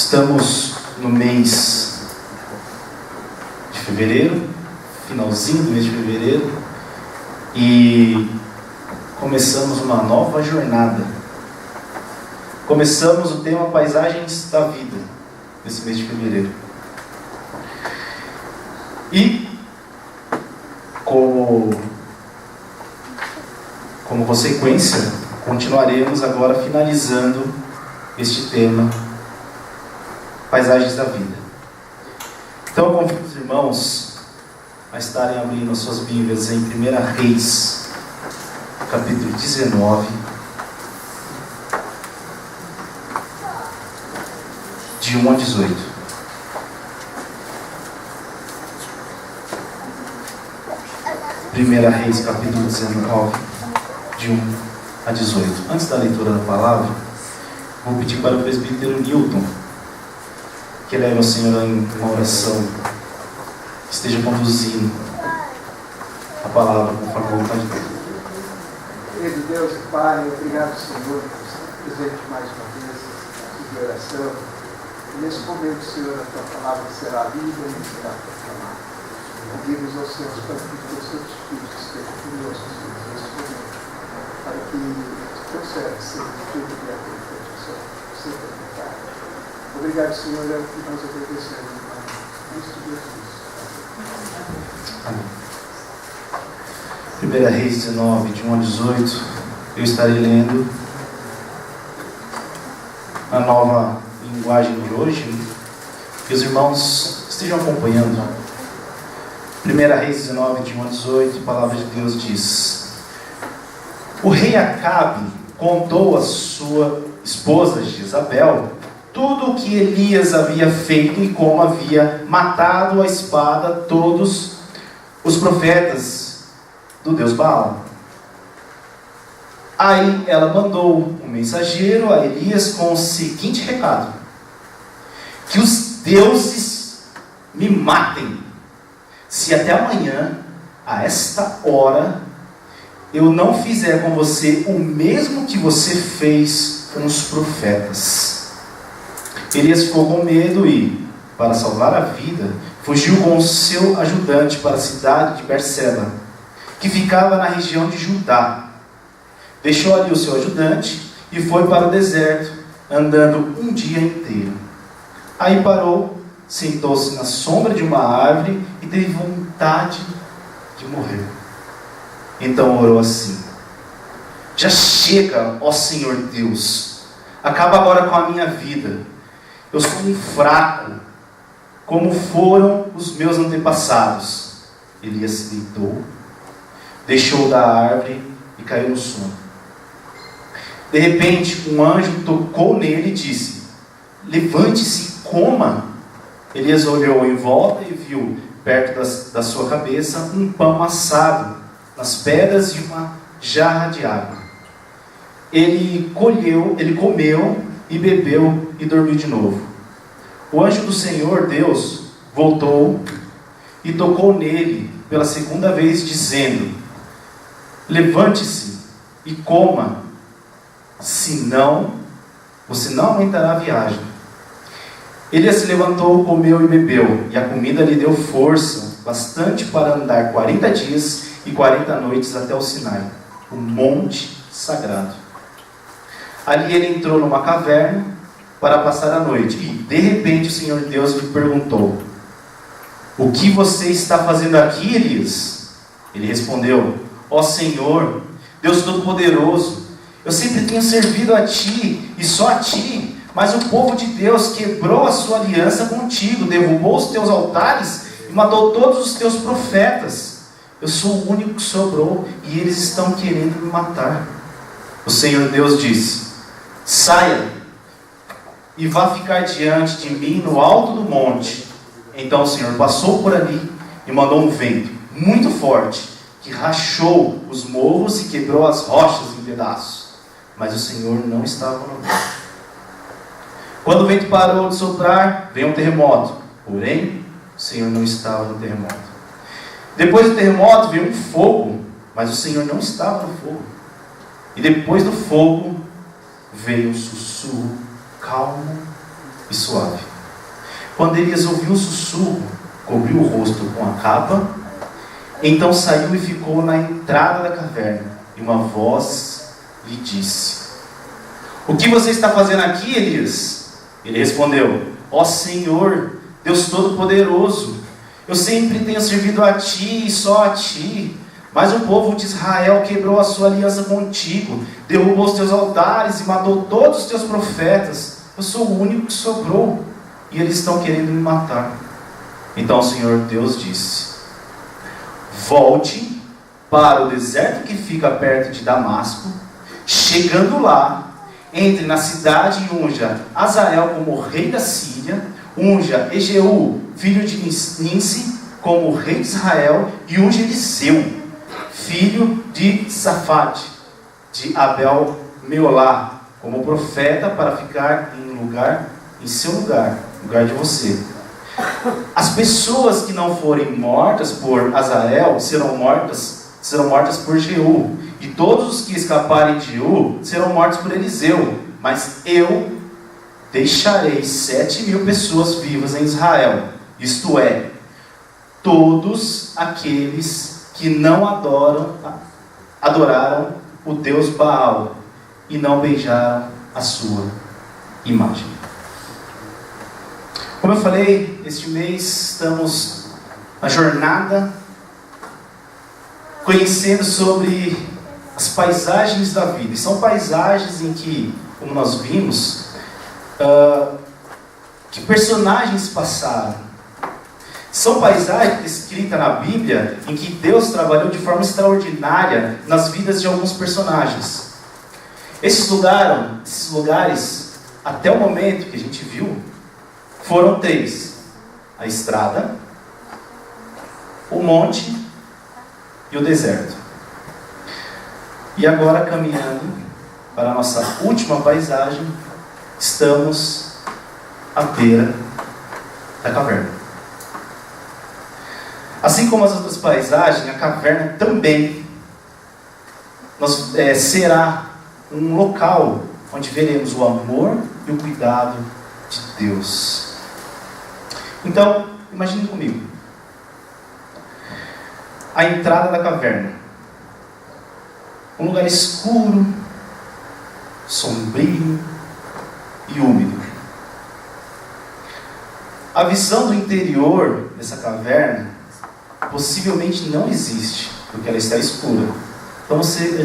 Estamos no mês de fevereiro, finalzinho do mês de fevereiro, e começamos uma nova jornada. Começamos o tema Paisagens da Vida, nesse mês de fevereiro. E, como consequência, continuaremos agora finalizando este tema, Paisagens da Vida. Então, eu convido os irmãos a estarem abrindo as suas Bíblias em 1 Reis, capítulo 19, de 1 a 18. 1 Reis, capítulo 19, de 1 a 18. Antes da leitura da palavra, vou pedir para o presbítero Newton que leve ao Senhor em uma oração, que esteja conduzindo a palavra conforme a vontade de Deus. Querido Deus e Pai, obrigado, Senhor, por estar presente mais uma vez de oração. E nesse momento, Senhor, a Tua palavra será lida e será proclamada. Pedimos aos Senhor para que o Teu Espírito esteja conosco, Senhor, nesse momento, para que o Teu servo seja tudo que é a Tua proteção, sempre a vontade. Obrigado, Senhor, é o que nós agradecemos, irmão. Cristo Jesus. Amém. 1 Reis 19, de 1 a 18, eu estarei lendo a nova linguagem de hoje, que os irmãos estejam acompanhando. 1 Reis 19, de 1 a 18, a palavra de Deus diz: O rei Acabe contou à sua esposa Jezabel tudo o que Elias havia feito e como havia matado à espada todos os profetas do Deus Baal. Aí ela mandou um mensageiro a Elias com o seguinte recado: que os deuses me matem, se até amanhã, a esta hora, eu não fizer com você o mesmo que você fez com os profetas. Elias ficou com medo e, para salvar a vida, fugiu com o seu ajudante para a cidade de Berseba, que ficava na região de Judá. Deixou ali o seu ajudante e foi para o deserto, andando um dia inteiro. Aí parou, sentou-se na sombra de uma árvore e teve vontade de morrer. Então orou assim: Já chega, ó Senhor Deus, acaba agora com a minha vida. Eu sou um fraco, como foram os meus antepassados. Elias se deitou, deixou da árvore e caiu no sono. De repente, um anjo tocou nele e disse: Levante-se e coma. Elias olhou em volta e viu, perto da sua cabeça, um pão assado nas pedras e uma jarra de água. Ele comeu e bebeu e dormiu de novo. O anjo do Senhor Deus voltou e tocou nele pela segunda vez, dizendo: Levante-se e coma, senão você não aguentará a viagem. Ele se levantou, comeu e bebeu, e a comida lhe deu força bastante para andar 40 dias e 40 noites até o Sinai, o monte sagrado. Ali ele entrou numa caverna para passar a noite, e de repente o Senhor Deus lhe perguntou: O que você está fazendo aqui, Elias? Ele respondeu: Ó Senhor, Deus Todo-Poderoso, eu sempre tenho servido a Ti, e só a Ti, mas o povo de Deus quebrou a sua aliança contigo, derrubou os teus altares e matou todos os teus profetas. Eu sou o único que sobrou, e eles estão querendo me matar. O Senhor Deus disse: Saia e vá ficar diante de mim no alto do monte. Então o Senhor passou por ali e mandou um vento muito forte, que rachou os morros e quebrou as rochas em pedaços. Mas o Senhor não estava no vento. Quando o vento parou de soprar, veio um terremoto. Porém, o Senhor não estava no terremoto. Depois do terremoto veio um fogo, mas o Senhor não estava no fogo. E depois do fogo veio um sussurro calmo e suave. Quando Elias ouviu o sussurro, cobriu o rosto com a capa, então saiu e ficou na entrada da caverna, e uma voz lhe disse: o que você está fazendo aqui, Elias? Ele respondeu: ó Senhor, Deus Todo-Poderoso, eu sempre tenho servido a Ti e só a Ti, mas o povo de Israel quebrou a sua aliança contigo, derrubou os teus altares e matou todos os teus profetas. Eu sou o único que sobrou, e eles estão querendo me matar. Então o Senhor Deus disse: volte para o deserto que fica perto de Damasco. Chegando lá, entre na cidade e unja Azael como rei da Síria, unja Ejeú, filho de Ninsi, como rei de Israel, e unja Eliseu, filho de Safate, de Abel-Meolá, como profeta, para ficar em seu lugar de você. As pessoas que não forem mortas por Azael serão mortas por Jeú, e todos os que escaparem de Jeú serão mortos por Eliseu. Mas eu deixarei 7.000 pessoas vivas em Israel, isto é, todos aqueles que não adoraram o Deus Baal e não beijaram a sua imagem. Como eu falei, este mês estamos na jornada conhecendo sobre as paisagens da vida. E são paisagens em que, como nós vimos, que personagens passaram. São paisagens descritas na Bíblia em que Deus trabalhou de forma extraordinária nas vidas de alguns personagens. Esses lugares, até o momento que a gente viu, foram 3: a estrada, o monte e o deserto. E agora, caminhando para a nossa última paisagem, estamos à beira da caverna. Assim como as outras paisagens, a caverna também será um local onde veremos o amor e o cuidado de Deus. Então, imagine comigo a entrada da caverna. Um lugar escuro, sombrio e úmido. A visão do interior dessa caverna possivelmente não existe, porque ela está escura. Então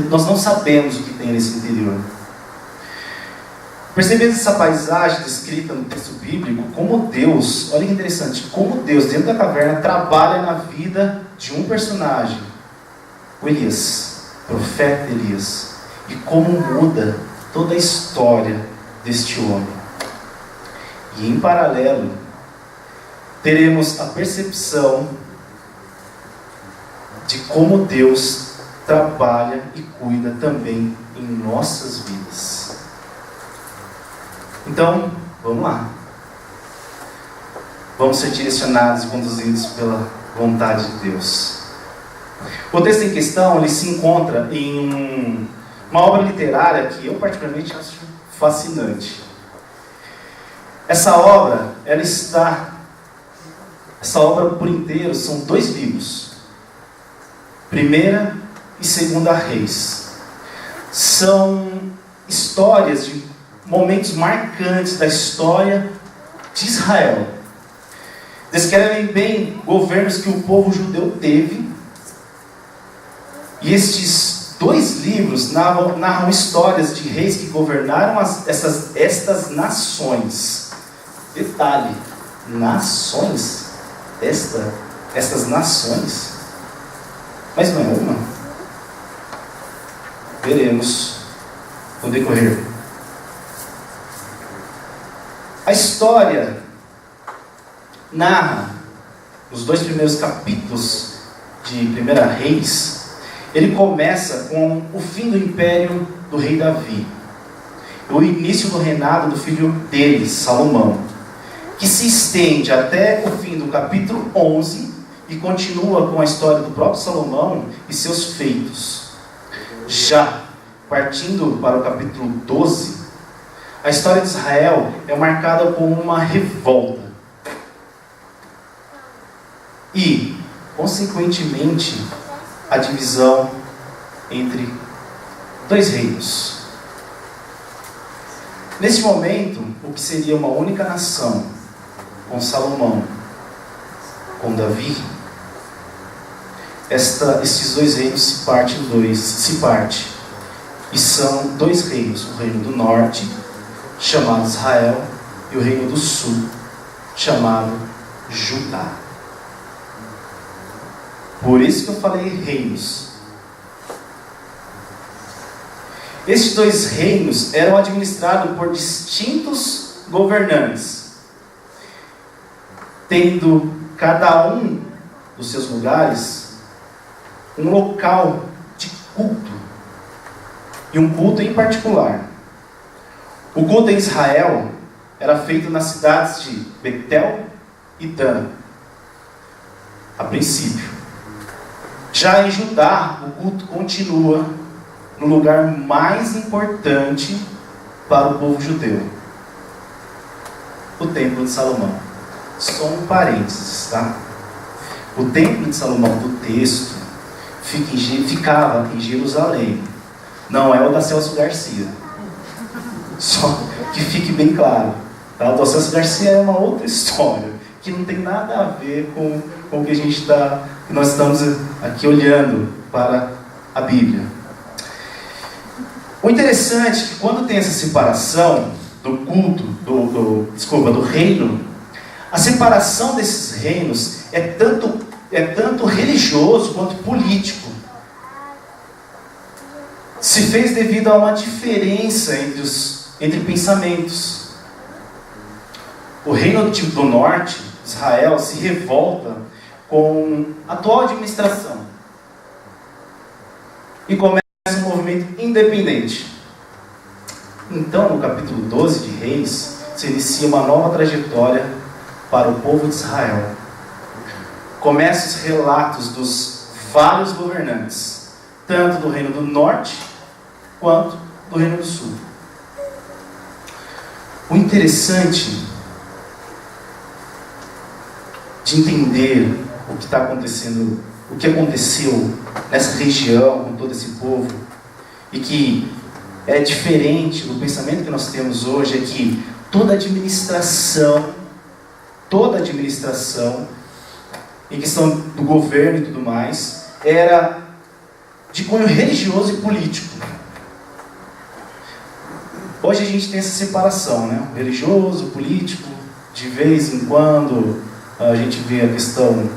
nós não sabemos o que tem nesse interior. Percebendo essa paisagem descrita no texto bíblico, como Deus, olha que interessante, como Deus dentro da caverna trabalha na vida de um personagem, o Elias, profeta Elias, e como muda toda a história deste homem. E em paralelo, teremos a percepção de como Deus trabalha e cuida também em nossas vidas. Então, vamos lá. Vamos ser direcionados e conduzidos pela vontade de Deus. O texto em questão, ele se encontra em uma obra literária que eu particularmente acho fascinante. Essa obra por inteiro são 2 livros. 1ª e 2ª Reis. São histórias de momentos marcantes da história de Israel. Descrevem bem governos que o povo judeu teve. E estes 2 livros narram histórias de reis que governaram estas nações. Detalhe, nações. Estas nações. Mas não é uma. Veremos no decorrer. A história narra, os 2 primeiros capítulos de 1ª Reis, ele começa com o fim do império do rei Davi, o início do reinado do filho dele, Salomão, que se estende até o fim do capítulo 11 e continua com a história do próprio Salomão e seus feitos. Já partindo para o capítulo 12, a história de Israel é marcada por uma revolta. E, consequentemente, a divisão entre dois reinos. Neste momento, o que seria uma única nação, com Salomão, com Davi, esses dois reinos se partem em dois, e são dois reinos, o reino do norte, chamado Israel, e o reino do sul, chamado Judá. Por isso que eu falei reinos. Estes dois reinos eram administrados por distintos governantes, tendo cada um dos seus lugares um local de culto, e um culto em particular. O culto em Israel era feito nas cidades de Betel e Dan, a princípio. Já em Judá, o culto continua no lugar mais importante para o povo judeu, o Templo de Salomão. Só um parênteses, tá? O Templo de Salomão do texto ficava em Jerusalém. Não é o da Celso Garcia. Só que fique bem claro, tá? O da Celso Garcia é uma outra história, que não tem nada a ver com o que nós estamos aqui olhando para a Bíblia. O interessante é que quando tem essa separação do culto, do reino, a separação desses reinos é tanto religioso quanto político. Se fez devido a uma diferença entre pensamentos. O reino do norte, Israel, se revolta com a atual administração e começa um movimento independente. Então, no capítulo 12 de Reis, se inicia uma nova trajetória para o povo de Israel. Começam os relatos dos vários governantes, tanto do reino do norte quanto do reino do sul. O interessante de entender o que está acontecendo, o que aconteceu nessa região com todo esse povo, e que é diferente do pensamento que nós temos hoje, é que toda administração, em questão do governo e tudo mais, era de cunho religioso e político. Hoje a gente tem essa separação, né? Religioso, político. De vez em quando a gente vê a questão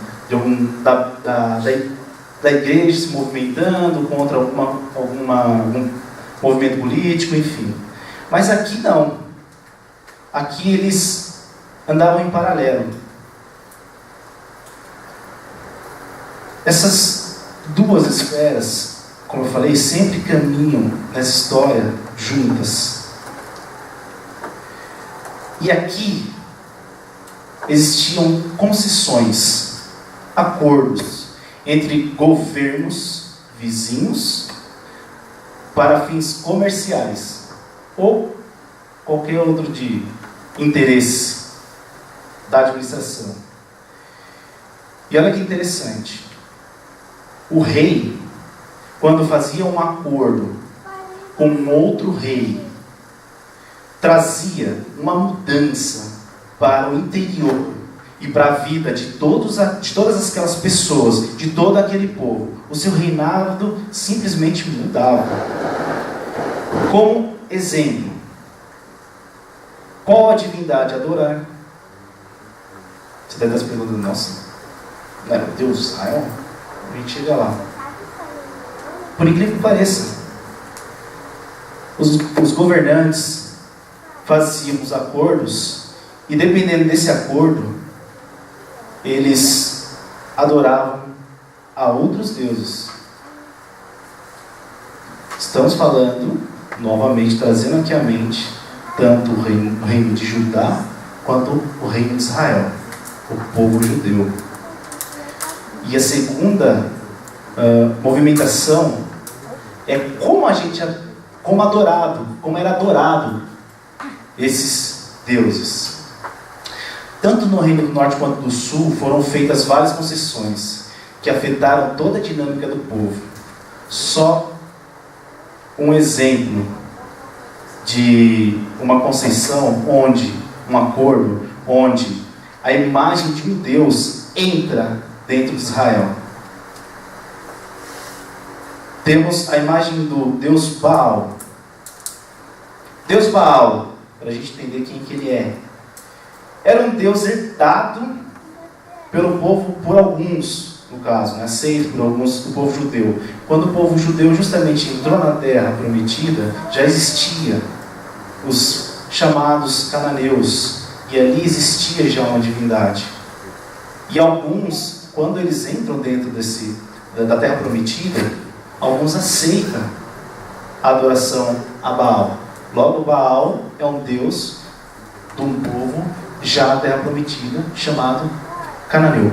da igreja se movimentando contra algum movimento político, enfim. Mas aqui não. Aqui eles andavam em paralelo. Essas duas esferas, como eu falei, sempre caminham nessa história juntas. E aqui existiam concessões, acordos entre governos vizinhos para fins comerciais ou qualquer outro de interesse da administração. E olha que interessante, o rei, quando fazia um acordo com outro rei, trazia uma mudança para o interior e para a vida de todas aquelas pessoas, de todo aquele povo. O seu reinado simplesmente mudava. Como exemplo, qual a divindade adorar? Você deve estar se perguntando, nossa, não era o Deus de Israel? A gente chega lá. Por incrível que pareça, os governantes faziam os acordos, e dependendo desse acordo, eles adoravam a outros deuses. Estamos falando, novamente, trazendo aqui à mente, tanto o reino de Judá, quanto o reino de Israel, o povo judeu. E a segunda movimentação é como era adorado esses deuses. Tanto no Reino do Norte quanto do Sul foram feitas várias concessões que afetaram toda a dinâmica do povo. Só um exemplo de uma concessão um acordo onde a imagem de um Deus entra dentro de Israel. Temos a imagem do Deus Baal. Deus Baal, para a gente entender quem que ele é, era um Deus herdado pelo povo, por alguns, no caso, aceito por alguns do povo judeu. Quando o povo judeu justamente entrou na terra prometida, já existia os chamados cananeus, e ali existia já uma divindade. E alguns, quando eles entram dentro da terra prometida, alguns aceitam a adoração a Baal. Logo, Baal é um deus de um povo já na terra prometida, chamado cananeu.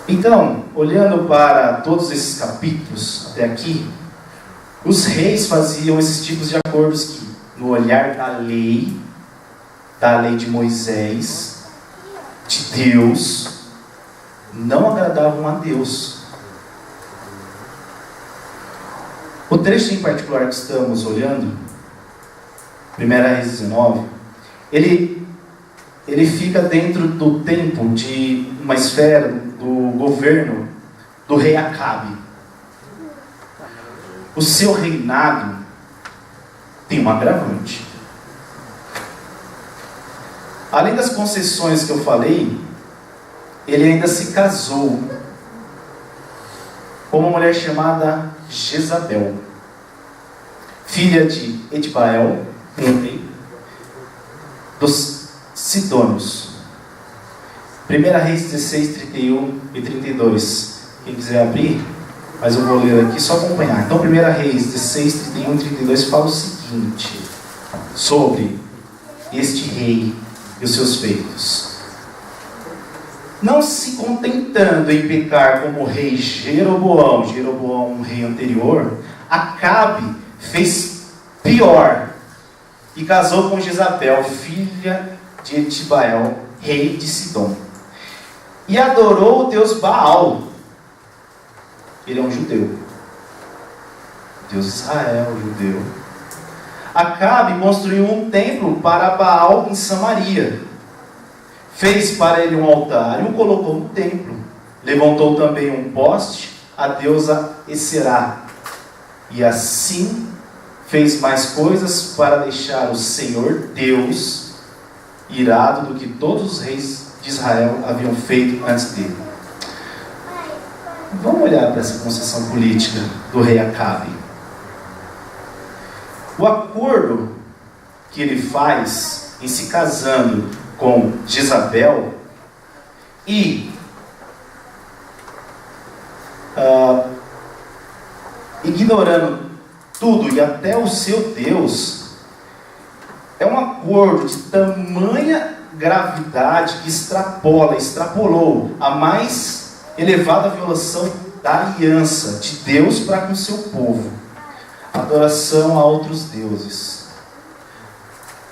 Então, olhando para todos esses capítulos até aqui, os reis faziam esses tipos de acordos que, no olhar da lei de Moisés, de Deus, não agradavam a Deus. O trecho em particular que estamos olhando, 1 Reis 19, ele fica dentro do tempo de uma esfera do governo do rei Acabe. O seu reinado tem um agravante. Além das concessões que eu falei, ele ainda se casou com uma mulher chamada Jezabel, filha de Etbael, um rei dos Sidônios. 1 Reis 16, 31 e 32. Quem quiser abrir, mas eu vou ler aqui, só acompanhar. Então, 1 Reis 16, 31 e 32 fala o seguinte sobre este rei e os seus feitos. Não se contentando em pecar como o rei Jeroboão, um rei anterior, Acabe fez pior e casou com Jezabel, filha de Etbael, rei de Sidom, e adorou o Deus Baal. Ele é um judeu, Deus de Israel, judeu. Acabe construiu um templo para Baal em Samaria. Fez para ele um altar e o colocou no templo. Levantou também um poste à deusa Esserá. E assim fez mais coisas para deixar o Senhor Deus irado do que todos os reis de Israel haviam feito antes dele. Vamos olhar para essa concessão política do rei Acabe. O acordo que ele faz em se casando com Jezabel e ignorando tudo e até o seu Deus, é um acordo de tamanha gravidade que extrapolou a mais elevada violação da aliança de Deus para com seu povo, adoração a outros deuses.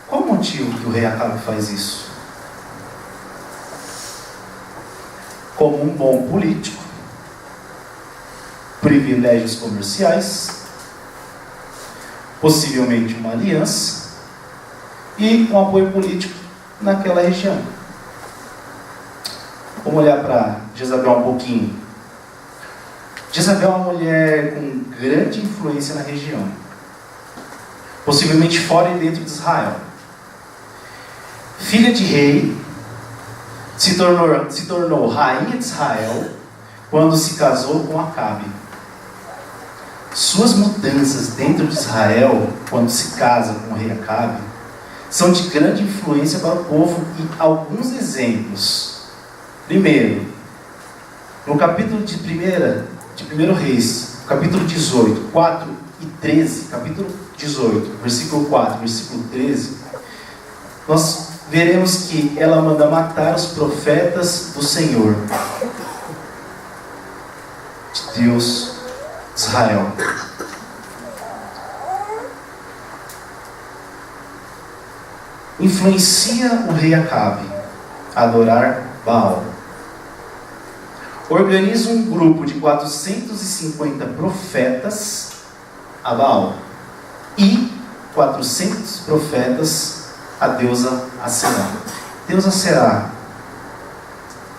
Qual o motivo que o rei Acabe faz isso? Como um bom político, privilégios comerciais, possivelmente uma aliança e um apoio político naquela região. Vamos olhar para Jezabel um pouquinho. Jezabel é uma mulher com grande influência na região, possivelmente fora e dentro de Israel. Filha de rei, se tornou rainha de Israel quando se casou com Acabe. Suas mudanças dentro de Israel, quando se casa com o rei Acabe, são de grande influência para o povo e alguns exemplos. Primeiro, no capítulo de 1 Reis, capítulo 18, 4 e 13, capítulo 18, versículo 4, versículo 13, nós veremos que ela manda matar os profetas do Senhor, de Deus de Israel. influencia o rei Acabe a adorar Baal. Organiza um grupo de 450 profetas a Baal e 400 profetas a deusa Aserá. Deusa Aserá,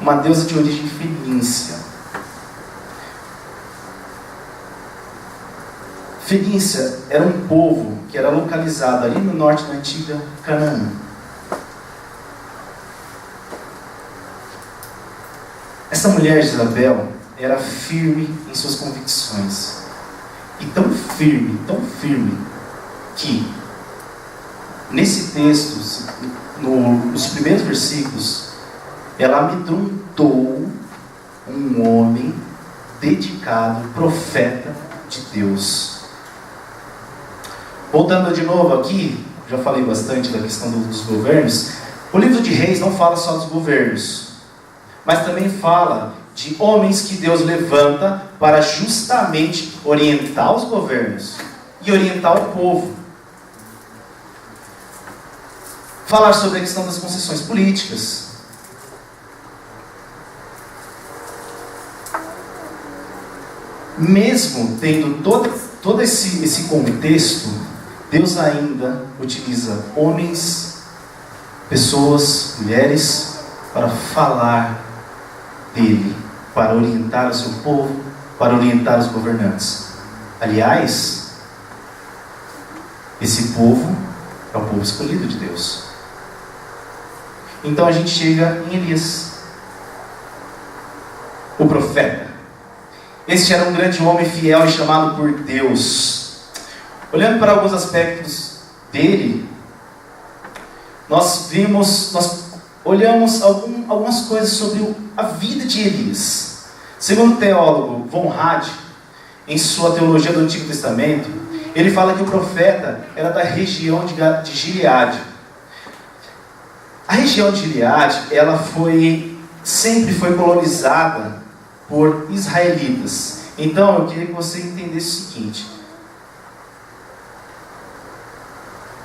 uma deusa de origem fenícia. Fenícia era um povo que era localizado ali no norte da antiga Canaã. Essa mulher Jezabel era firme em suas convicções. E tão firme, que nesse texto, nos primeiros versículos, ela amedrontou um homem dedicado, profeta de Deus. Voltando de novo aqui, já falei bastante da questão dos governos. O livro de Reis não fala só dos governos, mas também fala de homens que Deus levanta para justamente orientar os governos e orientar o povo. Falar sobre a questão das concessões políticas. Mesmo tendo todo esse contexto, Deus ainda utiliza homens, pessoas, mulheres, para falar dele, para orientar o seu povo, para orientar os governantes. Aliás, esse povo é o povo escolhido de Deus. Então a gente chega em Elias, o profeta. Este era um grande homem fiel e chamado por Deus. Olhando para alguns aspectos dele, nós olhamos algumas coisas sobre a vida de Elias. Segundo o teólogo Von Rad, em sua teologia do Antigo Testamento, ele fala que o profeta era da região de Gileade. A região de Gileade, ela sempre foi colonizada por israelitas. Então, eu queria que você entendesse o seguinte: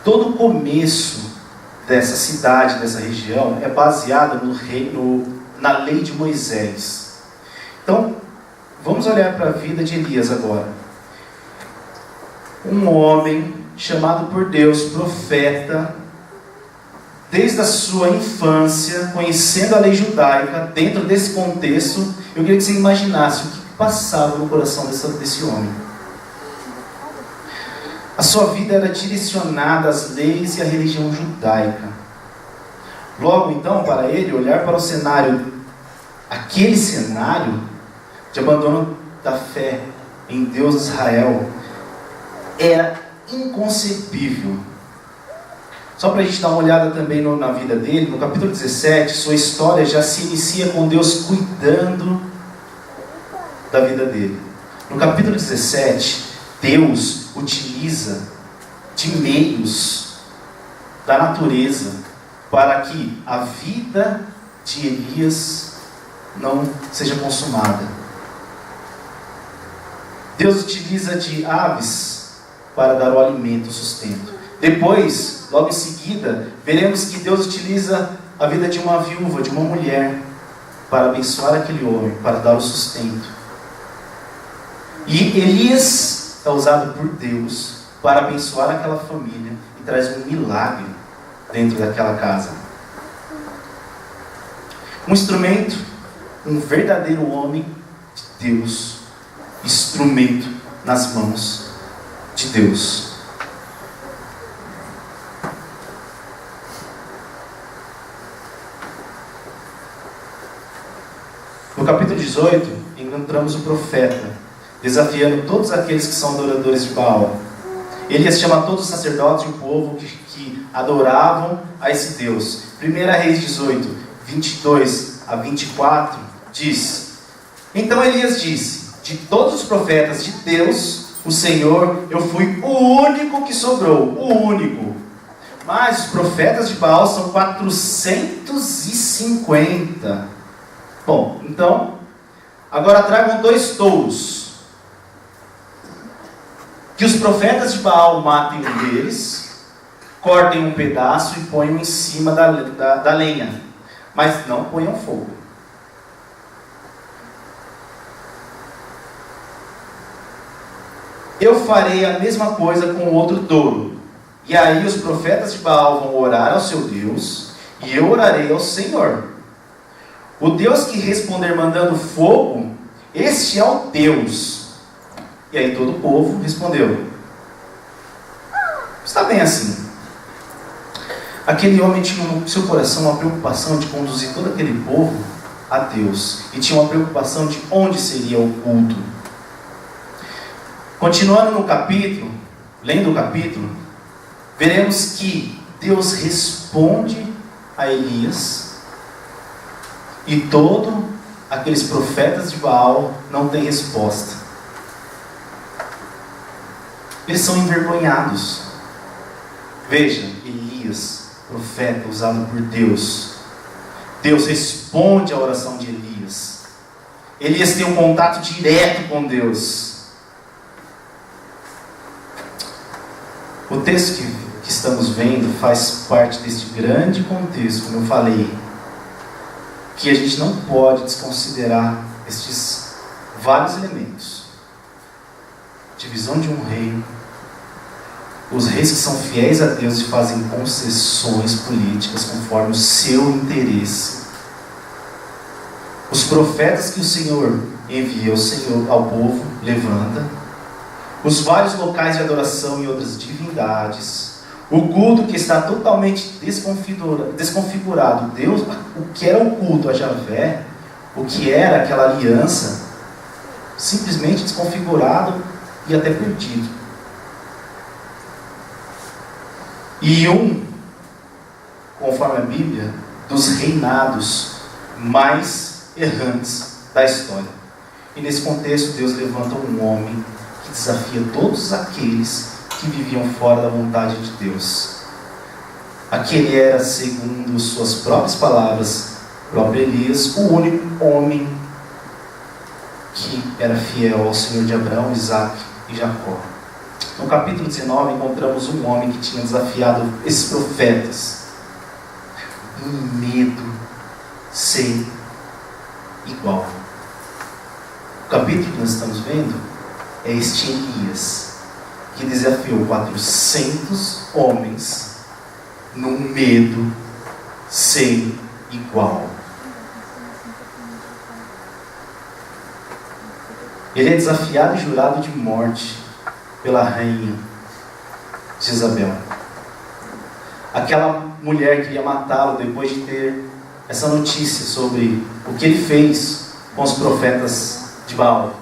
todo o começo dessa cidade, dessa região, é baseado na lei de Moisés. Então, vamos olhar para a vida de Elias agora. Um homem chamado por Deus, profeta, desde a sua infância, conhecendo a lei judaica. Dentro desse contexto, eu queria que você imaginasse o que passava no coração desse homem. A sua vida era direcionada às leis e à religião judaica. Logo então, para ele, olhar para o cenário, aquele cenário de abandono da fé em Deus de Israel, era inconcebível. Só para a gente dar uma olhada também na vida dele, no capítulo 17, sua história já se inicia com Deus cuidando da vida dele. No capítulo 17, Deus utiliza de meios da natureza para que a vida de Elias não seja consumada. Deus utiliza de aves para dar o alimento, o sustento. Depois, logo em seguida, veremos que Deus utiliza a vida de uma viúva, de uma mulher, para abençoar aquele homem, para dar o sustento. E Elias é usado por Deus para abençoar aquela família e traz um milagre dentro daquela casa. Um instrumento, um verdadeiro homem de Deus, instrumento nas mãos de Deus. No capítulo 18, encontramos o profeta desafiando todos aqueles que são adoradores de Baal. Ele chama todos os sacerdotes e o povo que adoravam a esse Deus. 1 Reis 18, 22 a 24, diz: Então Elias disse: De todos os profetas de Deus, o Senhor, eu fui o único que sobrou, o único. Mas os profetas de Baal são 450. Bom, então, agora tragam 2 touros. Que os profetas de Baal matem um deles cortem um pedaço e ponham em cima da lenha, mas não ponham fogo. Eu farei a mesma coisa com o outro touro. E aí os profetas de Baal vão orar ao seu Deus, e eu orarei ao Senhor. O Deus que responder mandando fogo, este é o Deus. E aí todo o povo respondeu: está bem assim. Aquele homem tinha no seu coração uma preocupação de conduzir todo aquele povo a Deus. E tinha uma preocupação de onde seria o culto. Continuando no capítulo, lendo o capítulo, veremos que Deus responde a Elias e todos aqueles profetas de Baal não têm resposta. Eles são envergonhados. Veja, Elias, profeta usado por Deus. Deus responde à oração de Elias. Elias tem um contato direto com Deus. O texto que estamos vendo faz parte deste grande contexto, como eu falei, que a gente não pode desconsiderar estes vários elementos. Divisão de um reino, os reis que são fiéis a Deus e fazem concessões políticas conforme o seu interesse, os profetas que o Senhor envia ao povo, levanta, os vários locais de adoração e outras divindades, o culto que está totalmente desconfigurado. Deus, o que era o culto a Javé, o que era aquela aliança, simplesmente desconfigurado e até perdido. E conforme a Bíblia, dos reinados mais errantes da história. E nesse contexto, Deus levanta um homem que desafia todos aqueles que viviam fora da vontade de Deus. Aquele era, segundo suas próprias palavras, próprio Elias, o único homem que era fiel ao Senhor de Abraão, Isaac e Jacó. No capítulo 19 encontramos um homem que tinha desafiado esses profetas. Um medo sem igual. O capítulo que nós estamos vendo é este Elias, que desafiou 400 homens num medo sem igual. Ele é desafiado e jurado de morte pela rainha Jezabel. Aquela mulher queria matá-lo depois de ter essa notícia sobre o que ele fez com os profetas de Baal.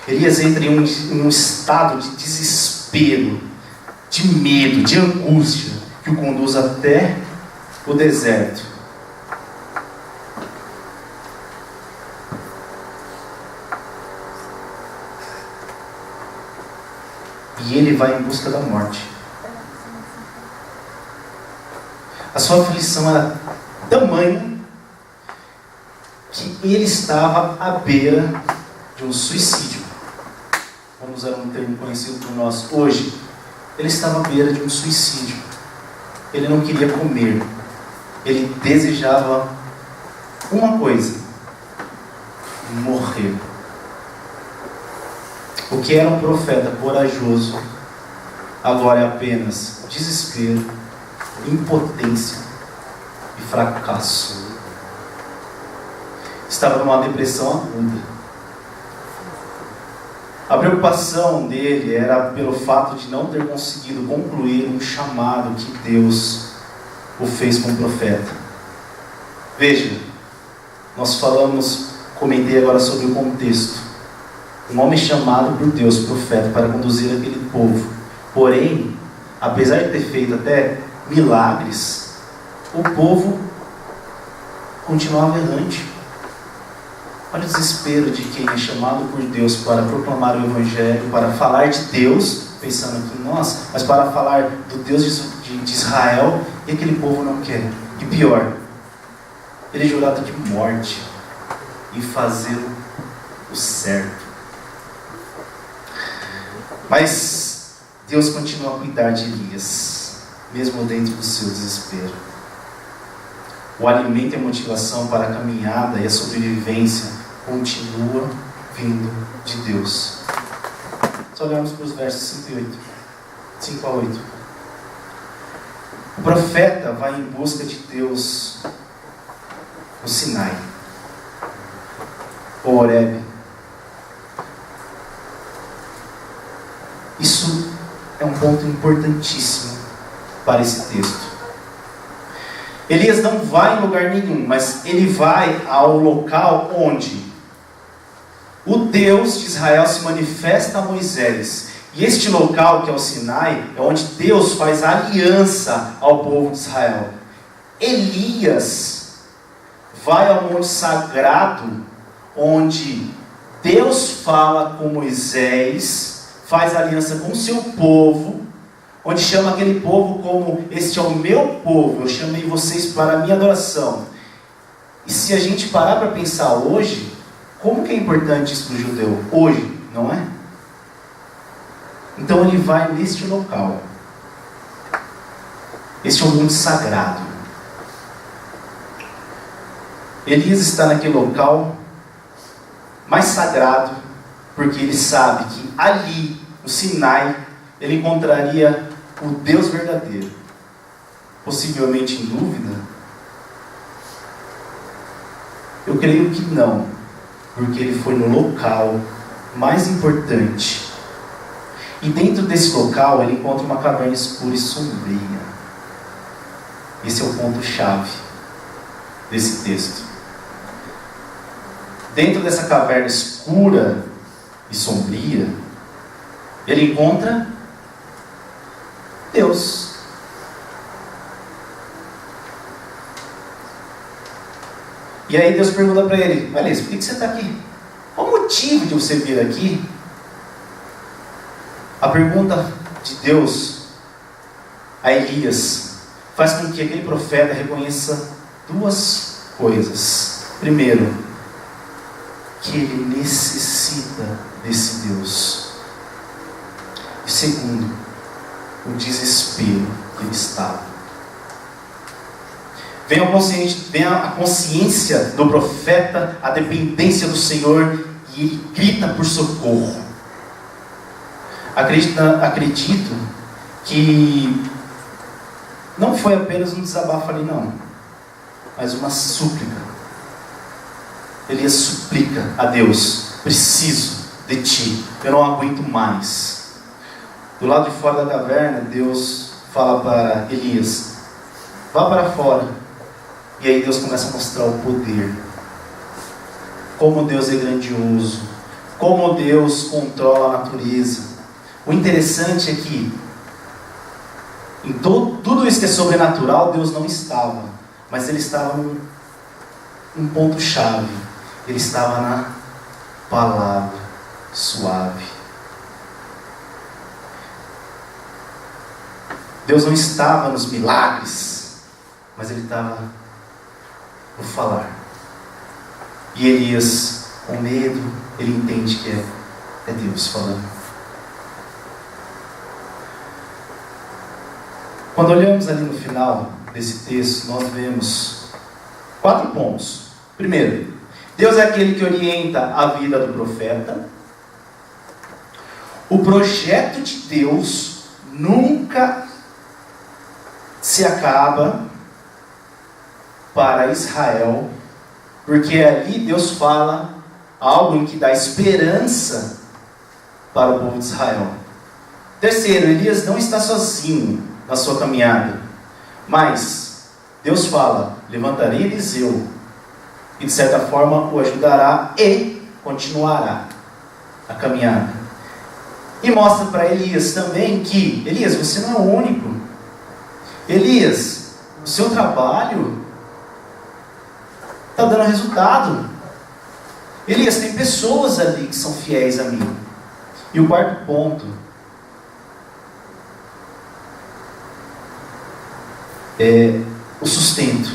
Elias entra em um estado de desespero, de medo, de angústia, que o conduz até o deserto. E ele vai em busca da morte. A sua aflição era tamanha que ele estava à beira de um suicídio. Vamos usar um termo conhecido por nós hoje. Ele estava à beira de um suicídio. Ele não queria comer. Ele desejava uma coisa: morrer. O que era um profeta corajoso, agora é apenas desespero, impotência e fracasso. Estava numa depressão aguda. A preocupação dele era pelo fato de não ter conseguido concluir um chamado que Deus o fez como profeta. Veja, nós comentei agora sobre o contexto. Um homem chamado por Deus, profeta, para conduzir aquele povo. Porém, apesar de ter feito até milagres, o povo continuava errante. Olha o desespero de quem é chamado por Deus para proclamar o Evangelho, para falar de Deus, pensando que nós, mas para falar do Deus de Israel, e aquele povo não quer. E pior, ele é jurado de morte em fazer o certo. Mas Deus continua a cuidar de Elias, mesmo dentro do seu desespero. O alimento e a motivação para a caminhada e a sobrevivência continua vindo de Deus. Só olhamos para os versos 5 a 8. O profeta vai em busca de Deus no Sinai, ou Horebe. Isso é um ponto importantíssimo para esse texto. Elias não vai em lugar nenhum, mas ele vai ao local onde o Deus de Israel se manifesta a Moisés. E este local, que é o Sinai, é onde Deus faz aliança ao povo de Israel. Elias vai ao monte sagrado, onde Deus fala com Moisés, faz aliança com o seu povo, onde chama aquele povo como: este é o meu povo, eu chamei vocês para a minha adoração. E se a gente parar para pensar hoje, como que é importante isso para o judeu? Hoje, não é? Então ele vai neste local. Este é um monte sagrado. Elias está naquele local mais sagrado, porque ele sabe que ali, no Sinai, ele encontraria o Deus verdadeiro. Possivelmente em dúvida? Eu creio que não, porque ele foi no local mais importante. E dentro desse local ele encontra uma caverna escura e sombria. Esse é o ponto-chave desse texto. Dentro dessa caverna escura e sombria, ele encontra Deus. E aí Deus pergunta para ele: Elias, por que você está aqui? Qual o motivo de você vir aqui? A pergunta de Deus a Elias faz com que aquele profeta reconheça duas coisas. Primeiro, que ele necessita desse Deus. E segundo, o desespero que ele estava. Vem a consciência do profeta, a dependência do Senhor, e ele grita por socorro. Acredito que não foi apenas um desabafo ali, não, mas uma súplica. Elias suplica a Deus: preciso de ti, eu não aguento mais. Do lado de fora da caverna, Deus fala para Elias: vá para fora. E aí Deus começa a mostrar o poder, como Deus é grandioso, como Deus controla a natureza. O interessante é que em tudo isso que é sobrenatural, Deus não estava, mas Ele estava num ponto-chave. Ele estava na palavra suave. Deus não estava nos milagres, mas Ele estava no falar. E Elias, com medo, ele entende que é Deus falando. Quando olhamos ali no final desse texto, nós vemos 4 pontos. Primeiro, Deus é aquele que orienta a vida do profeta. O projeto de Deus nunca se acaba para Israel, porque ali Deus fala algo em que dá esperança para o povo de Israel. Terceiro, Elias não está sozinho na sua caminhada, mas Deus fala: levantarei Eliseu, e de certa forma o ajudará e continuará a caminhada. E mostra para Elias também que: Elias, você não é o único. Elias, o seu trabalho está dando resultado. Elias, tem pessoas ali que são fiéis a mim. E o quarto ponto é o sustento.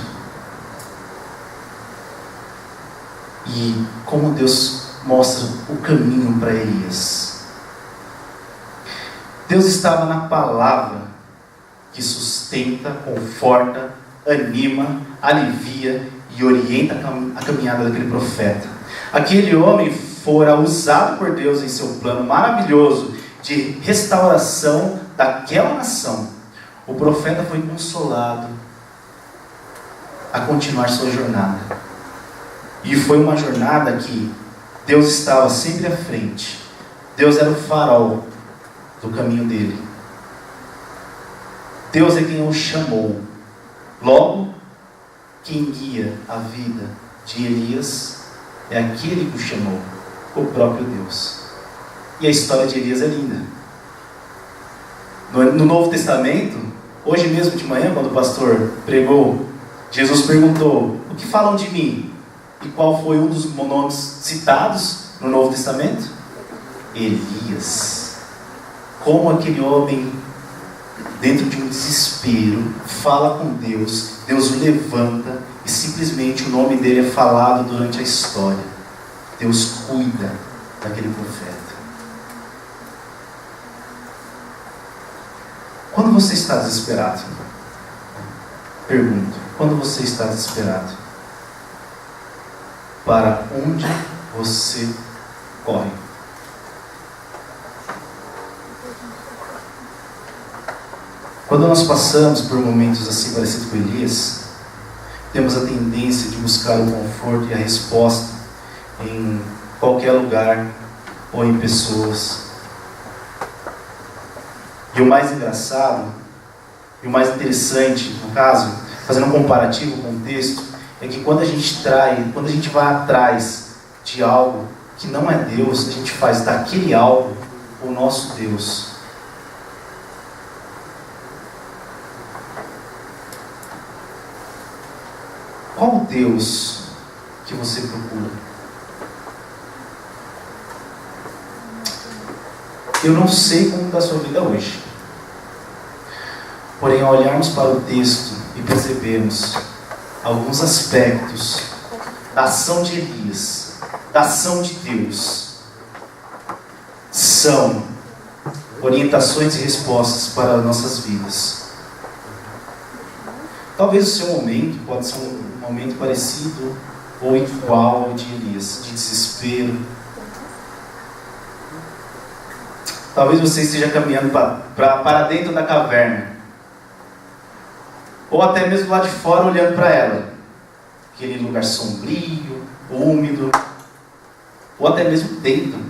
E como Deus mostra o caminho para Elias. Deus estava na palavra que sustenta, conforta, anima, alivia e orienta a caminhada daquele profeta. Aquele homem fora usado por Deus em seu plano maravilhoso de restauração daquela nação. O profeta foi consolado a continuar sua jornada. E foi uma jornada que Deus estava sempre à frente. Deus era o farol do caminho dele. Deus é quem o chamou. Logo, quem guia a vida de Elias é aquele que o chamou, o próprio Deus. E a história de Elias é linda. No Novo Testamento, hoje mesmo de manhã, quando o pastor pregou, Jesus perguntou: o que falam de mim? E qual foi um dos nomes citados no Novo Testamento? Elias. Como aquele homem, dentro de um desespero, fala com Deus, Deus o levanta e simplesmente o nome dele é falado durante a história. Deus cuida daquele profeta. Quando você está desesperado? Pergunto, quando você está desesperado? Para onde você corre? Quando nós passamos por momentos assim parecidos com Elias, temos a tendência de buscar o conforto e a resposta em qualquer lugar ou em pessoas. E o mais engraçado, e o mais interessante, no caso, fazendo um comparativo com o texto, é que quando a gente vai atrás de algo que não é Deus, a gente faz daquele algo o nosso Deus. Qual o Deus que você procura? Eu não sei como está a sua vida hoje. Porém, ao olharmos para o texto e percebermos alguns aspectos da ação de Elias, da ação de Deus, são orientações e respostas para as nossas vidas. Talvez o seu momento pode ser um momento parecido ou igual ao de Elias, de desespero. Talvez você esteja caminhando para dentro da caverna, ou até mesmo lá de fora olhando para ela, aquele lugar sombrio, úmido, ou até mesmo dentro.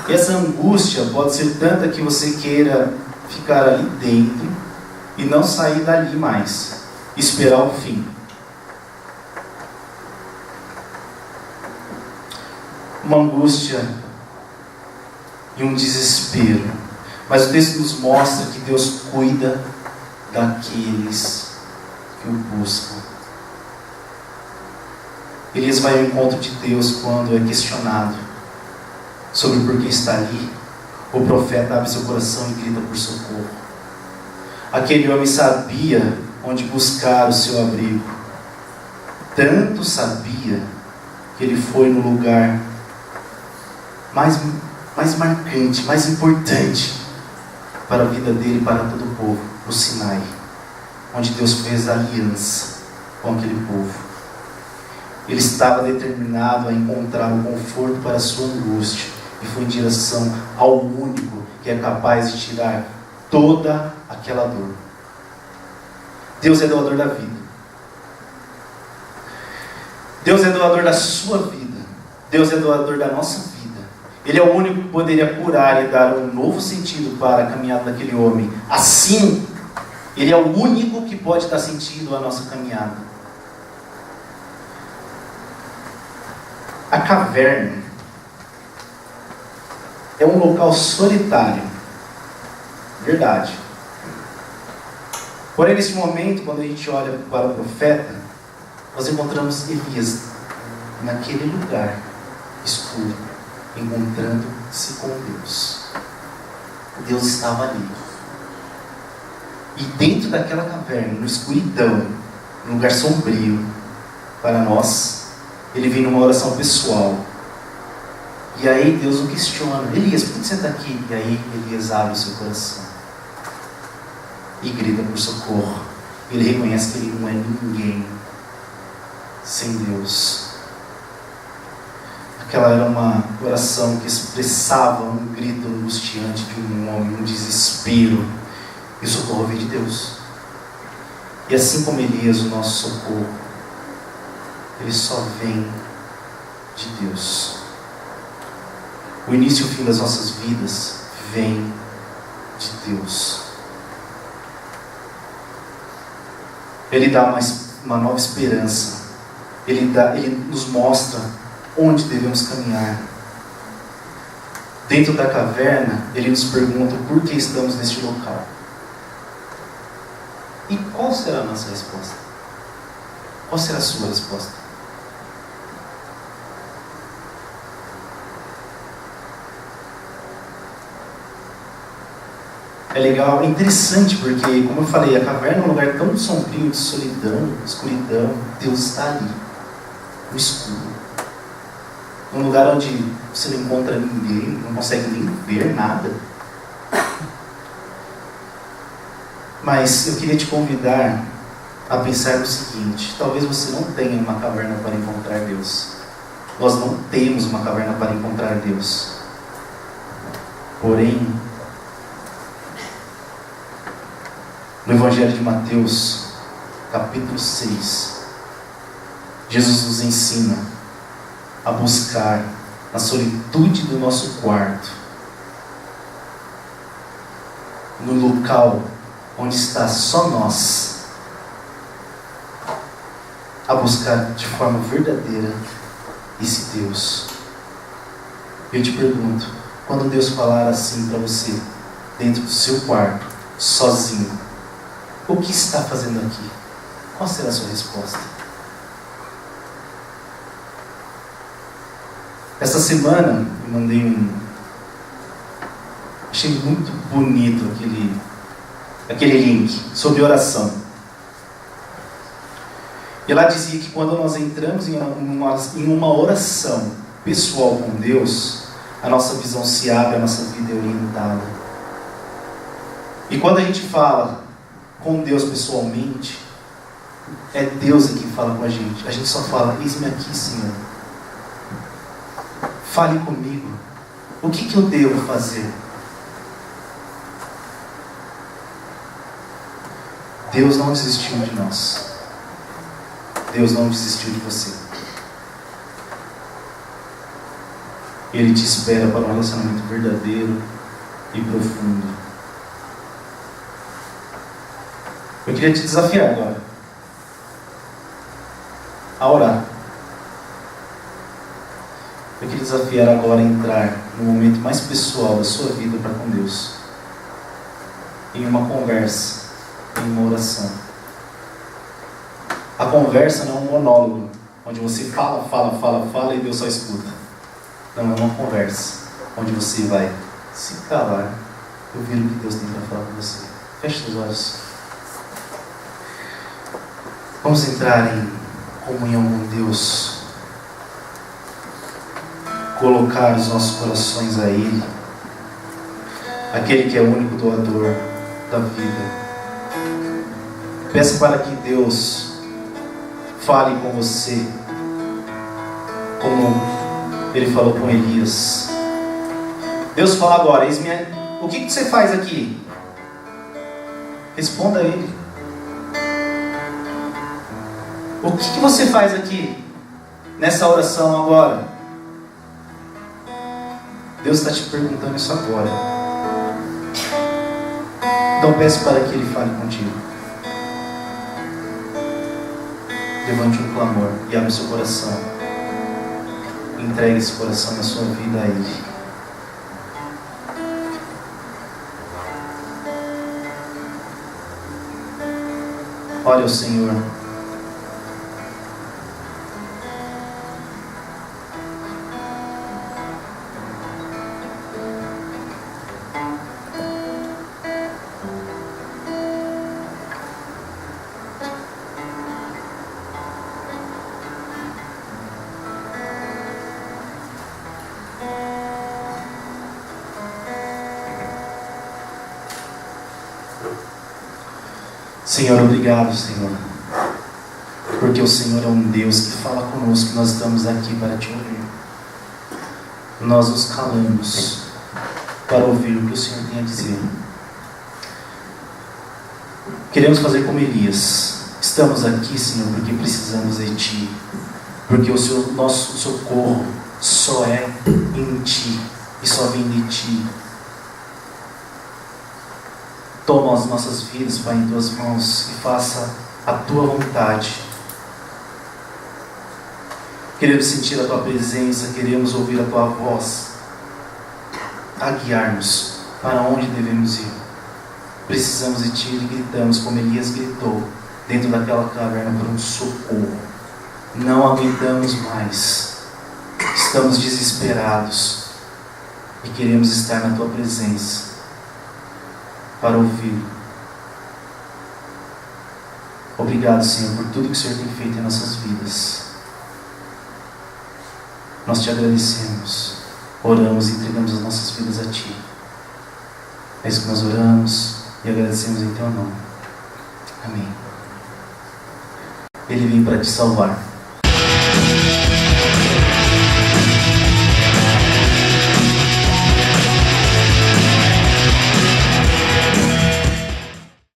E essa angústia pode ser tanta que você queira ficar ali dentro e não sair dali mais, esperar o fim. Uma angústia e um desespero. Mas o texto nos mostra que Deus cuida daqueles que o buscam. Elias vai ao encontro de Deus quando é questionado sobre por que está ali. O profeta abre seu coração e grita por socorro. Aquele homem sabia onde buscar o seu abrigo. Tanto sabia que ele foi no lugar mais marcante, mais importante para a vida dele e para todo o povo, o Sinai, onde Deus fez aliança com aquele povo. Ele estava determinado a encontrar o conforto para a sua angústia e foi em direção ao único que é capaz de tirar toda aquela dor. Deus é doador da vida. Deus é doador da sua vida. Deus é doador da nossa vida. Ele é o único que poderia curar e dar um novo sentido para a caminhada daquele homem. Assim, Ele é o único que pode dar sentido à nossa caminhada. A caverna é um local solitário. Verdade. Porém, nesse momento, quando a gente olha para o profeta, nós encontramos Elias naquele lugar escuro, encontrando-se com Deus. Deus estava ali. E dentro daquela caverna, no escuridão, num lugar sombrio, para nós, ele vem numa oração pessoal, E aí Deus o questiona: Elias, por que você está aqui? E aí Elias abre o seu coração e grita por socorro. Ele reconhece que ele não é ninguém sem Deus. Aquela era uma oração que expressava um grito angustiante de um homem, um desespero. E o socorro veio de Deus. E assim como Elias, o nosso socorro, ele só vem de Deus. O início e o fim das nossas vidas vem de Deus. Ele dá uma nova esperança. Ele nos mostra onde devemos caminhar. Dentro da caverna, ele nos pergunta por que estamos neste local. E qual será a nossa resposta? Qual será a sua resposta? É legal, é interessante porque, como eu falei, a caverna é um lugar tão sombrio, de solidão, escuridão. Deus está ali, no escuro. Um lugar onde você não encontra ninguém, não consegue nem ver nada. Mas eu queria te convidar a pensar no seguinte: talvez você não tenha uma caverna para encontrar Deus. Nós não temos uma caverna para encontrar Deus. Porém, no Evangelho de Mateus, capítulo 6, Jesus nos ensina a buscar na solitude do nosso quarto, no local onde está só nós, a buscar de forma verdadeira esse Deus. Eu te pergunto, quando Deus falar assim para você, dentro do seu quarto, sozinho, o que está fazendo aqui? Qual será a sua resposta? Essa semana eu mandei achei muito bonito aquele link sobre oração. E lá dizia que quando nós entramos em uma oração pessoal com Deus, a nossa visão se abre, a nossa vida é orientada. E quando a gente fala com Deus pessoalmente, é Deus quem fala com a gente. A gente só fala: eis-me aqui, Senhor. Fale comigo. O que eu devo fazer? Deus não desistiu de nós. Deus não desistiu de você. Ele te espera para um relacionamento verdadeiro e profundo. Eu queria te desafiar agora a orar. Eu queria desafiar agora a entrar no momento mais pessoal da sua vida para com Deus, em uma conversa, em uma oração. A conversa não é um monólogo, onde você fala e Deus só escuta. Não, é uma conversa, onde você vai se calar e ouvir o que Deus tem para falar com você. Feche seus olhos. Vamos entrar em comunhão com Deus. Colocar os nossos corações a Ele, aquele que é o único doador da vida. Peça para que Deus fale com você, como Ele falou com Elias. Deus fala agora: o que você faz aqui? Responda a Ele. O que você faz aqui, nessa oração agora? Deus está te perguntando isso agora. Então peço para que Ele fale contigo. Levante um clamor e abra o seu coração. Entregue esse coração e a sua vida a Ele. Olha o Senhor. Senhor, obrigado, Senhor, porque o Senhor é um Deus que fala conosco, nós estamos aqui para te ouvir. Nós nos calamos para ouvir o que o Senhor tem a dizer. Queremos fazer como Elias. Estamos aqui, Senhor, porque precisamos de Ti, porque o nosso socorro só é em Ti e só vem de Ti. Toma as nossas vidas, Pai, em Tuas mãos e faça a Tua vontade. Queremos sentir a Tua presença, queremos ouvir a Tua voz a guiar-nos para onde devemos ir. Precisamos de Ti e gritamos como Elias gritou dentro daquela caverna por um socorro. Não aguentamos mais, estamos desesperados e queremos estar na Tua presença para ouvir. Obrigado, Senhor, por tudo que o Senhor tem feito em nossas vidas. Nós Te agradecemos, oramos e entregamos as nossas vidas a Ti. É isso que nós oramos e agradecemos em Teu nome. Amém. Ele veio para te salvar.